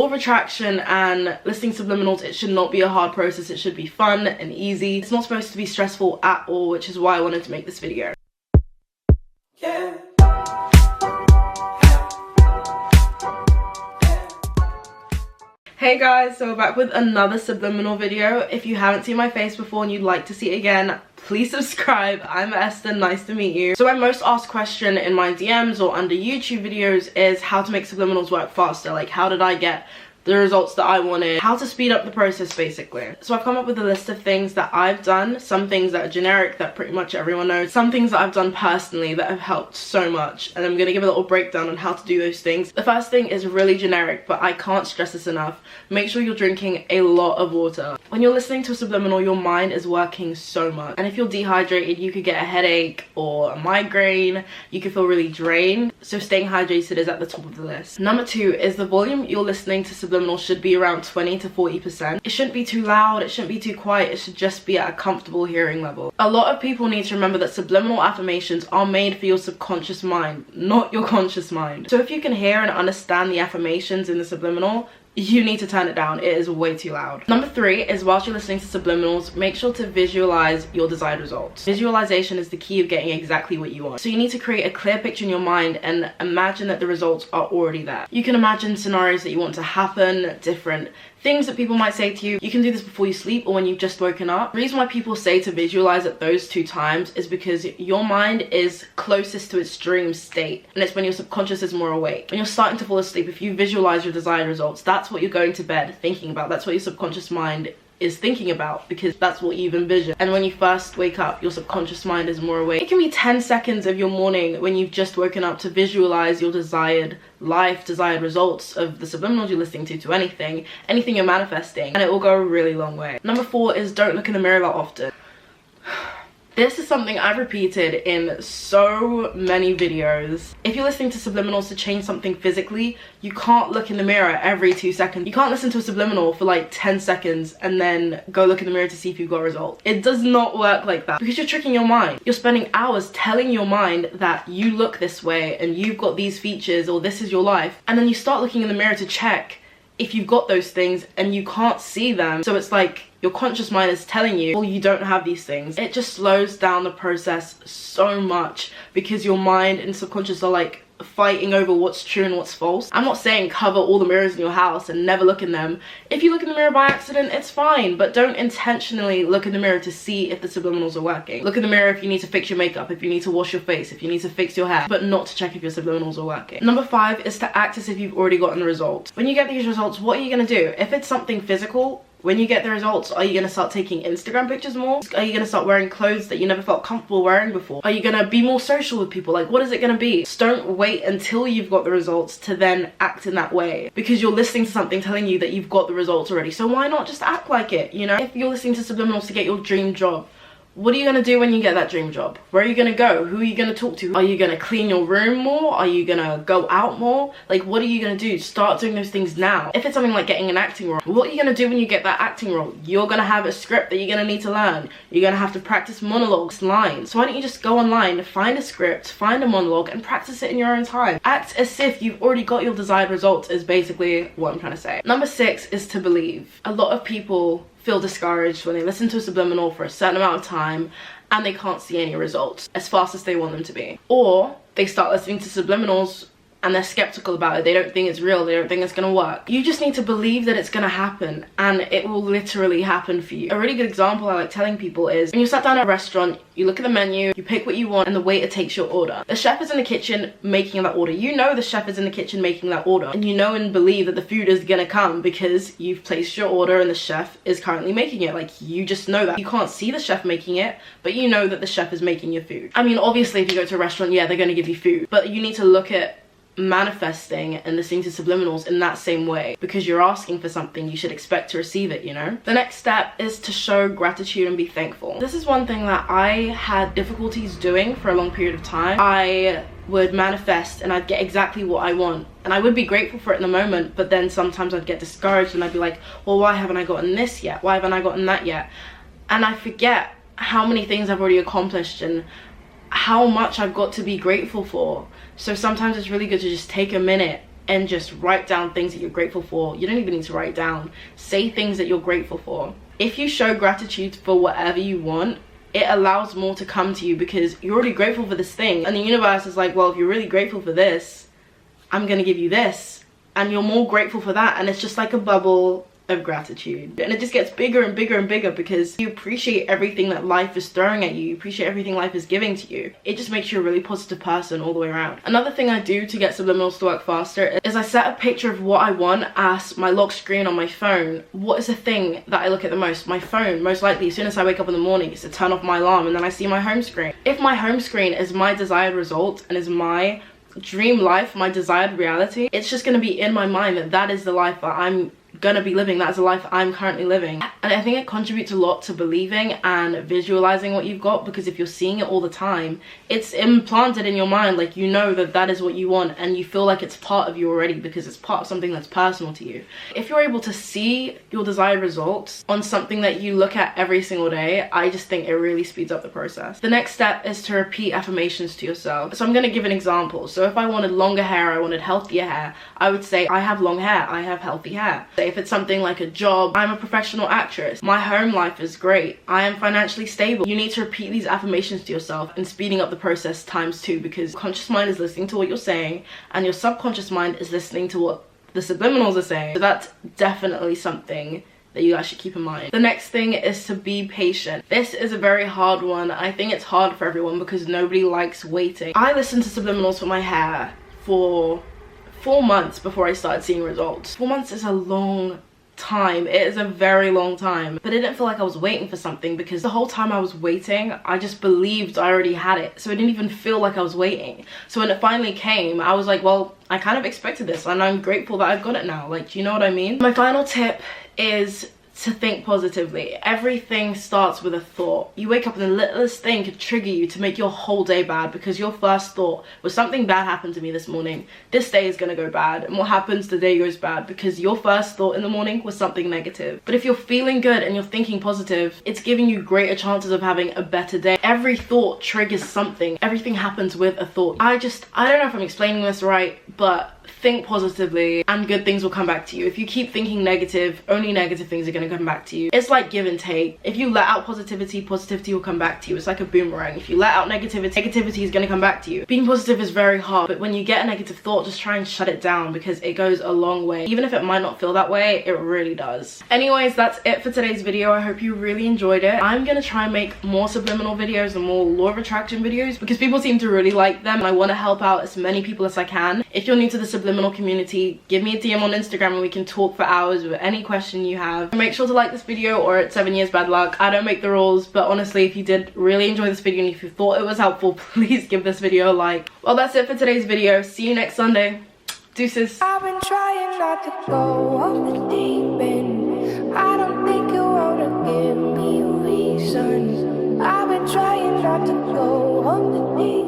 Law of attraction and listing subliminals, it should not be a hard process. It should be fun and easy. It's not supposed to be stressful at all, which is why I wanted to make this video. Yeah. Hey guys, so we're back with another subliminal video. If you haven't seen my face before and you'd like to see it again, please subscribe. I'm Esther, nice to meet you. So my most asked question in my DMs or under YouTube videos is how to make subliminals work faster. Like, how did I get the results that I wanted, how to speed up the process basically. So I've come up with a list of things that I've done, some things that are generic that pretty much everyone knows, some things that I've done personally that have helped so much, and I'm gonna give a little breakdown on how to do those things. The first thing is really generic, but I can't stress this enough. Make sure you're drinking a lot of water. When you're listening to a subliminal, your mind is working so much, and if you're dehydrated, you could get a headache or a migraine, you could feel really drained, so staying hydrated is at the top of the list. Number 2 is the volume you're listening to subliminal should be around 20 to 40%. It shouldn't be too loud, it shouldn't be too quiet, it should just be at a comfortable hearing level. A lot of people need to remember that subliminal affirmations are made for your subconscious mind, not your conscious mind. So if you can hear and understand the affirmations in the subliminal, you need to turn it down. It is way too loud. Number 3 is whilst you're listening to subliminals, make sure to visualize your desired results. Visualization is the key of getting exactly what you want. So you need to create a clear picture in your mind and imagine that the results are already there. You can imagine scenarios that you want to happen, different things that people might say to you. You can do this before you sleep or when you've just woken up. The reason why people say to visualize at those 2 times is because your mind is closest to its dream state, and it's when your subconscious is more awake. When you're starting to fall asleep, if you visualize your desired results, that's what you're going to bed thinking about. That's what your subconscious mind is thinking about, because that's what you've envisioned. And when you first wake up, your subconscious mind is more awake. It can be 10 seconds of your morning when you've just woken up to visualize your desired life, desired results of the subliminals you're listening to anything you're manifesting, and it will go a really long way. Number 4 is don't look in the mirror that often. This is something I've repeated in so many videos. If you're listening to subliminals to change something physically, you can't look in the mirror every 2 seconds. You can't listen to a subliminal for like 10 seconds and then go look in the mirror to see if you've got results. It does not work like that, because you're tricking your mind. You're spending hours telling your mind that you look this way and you've got these features or this is your life, and then you start looking in the mirror to check if you've got those things and you can't see them. So it's like your conscious mind is telling you, well, you don't have these things. It just slows down the process so much because your mind and subconscious are like fighting over what's true and what's false. I'm not saying cover all the mirrors in your house and never look in them. If you look in the mirror by accident, it's fine, but don't intentionally look in the mirror to see if the subliminals are working. Look in the mirror if you need to fix your makeup, if you need to wash your face, if you need to fix your hair, but not to check if your subliminals are working. Number 5 is to act as if you've already gotten the results. When you get these results, what are you gonna do? If it's something physical, when you get the results, are you going to start taking Instagram pictures more? Are you going to start wearing clothes that you never felt comfortable wearing before? Are you going to be more social with people? Like, what is it going to be? Just don't wait until you've got the results to then act in that way, because you're listening to something telling you that you've got the results already. So why not just act like it, you know? If you're listening to subliminals to get your dream job, what are you going to do when you get that dream job? Where are you going to go? Who are you going to talk to? Are you going to clean your room more? Are you going to go out more? Like, what are you going to do? Start doing those things now. If it's something like getting an acting role, what are you going to do when you get that acting role? You're going to have a script that you're going to need to learn. You're going to have to practice monologues, lines. So why don't you just go online, find a script, find a monologue, and practice it in your own time. Act as if you've already got your desired results is basically what I'm trying to say. Number 6 is to believe. A lot of people feel discouraged when they listen to a subliminal for a certain amount of time and they can't see any results as fast as they want them to be. Or they start listening to subliminals and they're skeptical about it. They don't think it's real. They don't think it's gonna work. You just need to believe that it's gonna happen, and it will literally happen for you. A really good example I like telling people is when you sat down at a restaurant, you look at the menu, you pick what you want, and the waiter takes your order. The chef is in the kitchen making that order. You know the chef is in the kitchen making that order, and you know and believe that the food is gonna come because you've placed your order and the chef is currently making it. Like, you just know that. You can't see the chef making it, but you know that the chef is making your food. I mean, obviously if you go to a restaurant, yeah, they're gonna give you food, but you need to look at manifesting and listening to subliminals in that same way, because you're asking for something, you should expect to receive it, you know? The next step is to show gratitude and be thankful. This is one thing that I had difficulties doing for a long period of time. I would manifest and I'd get exactly what I want, and I would be grateful for it in the moment, but then sometimes I'd get discouraged and I'd be like, well, why haven't I gotten this yet? Why haven't I gotten that yet? And I forget how many things I've already accomplished and how much I've got to be grateful for. So sometimes it's really good to just take a minute and just write down things that you're grateful for. You don't even need to write down. Say things that you're grateful for. If you show gratitude for whatever you want, it allows more to come to you because you're already grateful for this thing. And the universe is like, well, if you're really grateful for this, I'm gonna give you this. And you're more grateful for that. And it's just like a bubble of gratitude, and it just gets bigger and bigger and bigger because you appreciate everything that life is throwing at you. You appreciate everything life is giving to you. It just makes you a really positive person all the way around. Another thing I do to get subliminals to work faster is I set a picture of what I want as my lock screen on my phone. What is the thing that I look at the most? My phone. Most likely as soon as I wake up in the morning, it's to turn off my alarm, and then I see my home screen. If my home screen is my desired result and is my dream life, my desired reality, it's just going to be in my mind that that is the life that I'm gonna be living. That's the life I'm currently living. And I think it contributes a lot to believing and visualizing what you've got, because if you're seeing it all the time, it's implanted in your mind. Like, you know that that is what you want, and you feel like it's part of you already because it's part of something that's personal to you. If you're able to see your desired results on something that you look at every single day, I just think it really speeds up the process. The next step is to repeat affirmations to yourself. So I'm gonna give an example. So if I wanted longer hair, I wanted healthier hair, I would say I have long hair, I have healthy hair. If it's something like a job, I'm a professional actress, my home life is great, I am financially stable. You need to repeat these affirmations to yourself, and speeding up the process ×2, because conscious mind is listening to what you're saying and your subconscious mind is listening to what the subliminals are saying. So that's definitely something that you guys should keep in mind. The next thing is to be patient. This is a very hard one. I think it's hard for everyone because nobody likes waiting. I listened to subliminals for my hair for 4 months before I started seeing results. 4 months is a long time. It is a very long time. But it didn't feel like I was waiting for something, because the whole time I was waiting, I just believed I already had it. So it didn't even feel like I was waiting. So when it finally came, I was like, well, I kind of expected this, and I'm grateful that I've got it now. Like, do you know what I mean? My final tip is to think positively. Everything starts with a thought. You wake up and the littlest thing could trigger you to make your whole day bad, because your first thought was, something bad happened to me this morning, this day is gonna go bad. And what happens? The day goes bad because your first thought in the morning was something negative. But if you're feeling good and you're thinking positive, it's giving you greater chances of having a better day. Every thought triggers something. Everything happens with a thought. I don't know if I'm explaining this right, but think positively and good things will come back to you. If you keep thinking negative, only negative things are going to come back to you. It's like give and take. If you let out positivity, positivity will come back to you. It's like a boomerang. If you let out negativity, negativity is going to come back to you. Being positive is very hard, but when you get a negative thought, just try and shut it down, because it goes a long way. Even if it might not feel that way, it really does. Anyways, that's it for today's video. I hope you really enjoyed it. I'm going to try and make more subliminal videos and more law of attraction videos, because people seem to really like them, and I want to help out as many people as I can. If you're new to the subliminal community, give me a DM on Instagram and we can talk for hours with any question you have. Make sure to like this video, or it's 7 years bad luck. I don't make the rules, but honestly, if you did really enjoy this video and if you thought it was helpful, please give this video a like. Well, that's it for today's video. See you next Sunday. Deuces. I've been trying not to go off the deep end. I don't think you wanna give me a reason. I've been trying not to go off the deep end.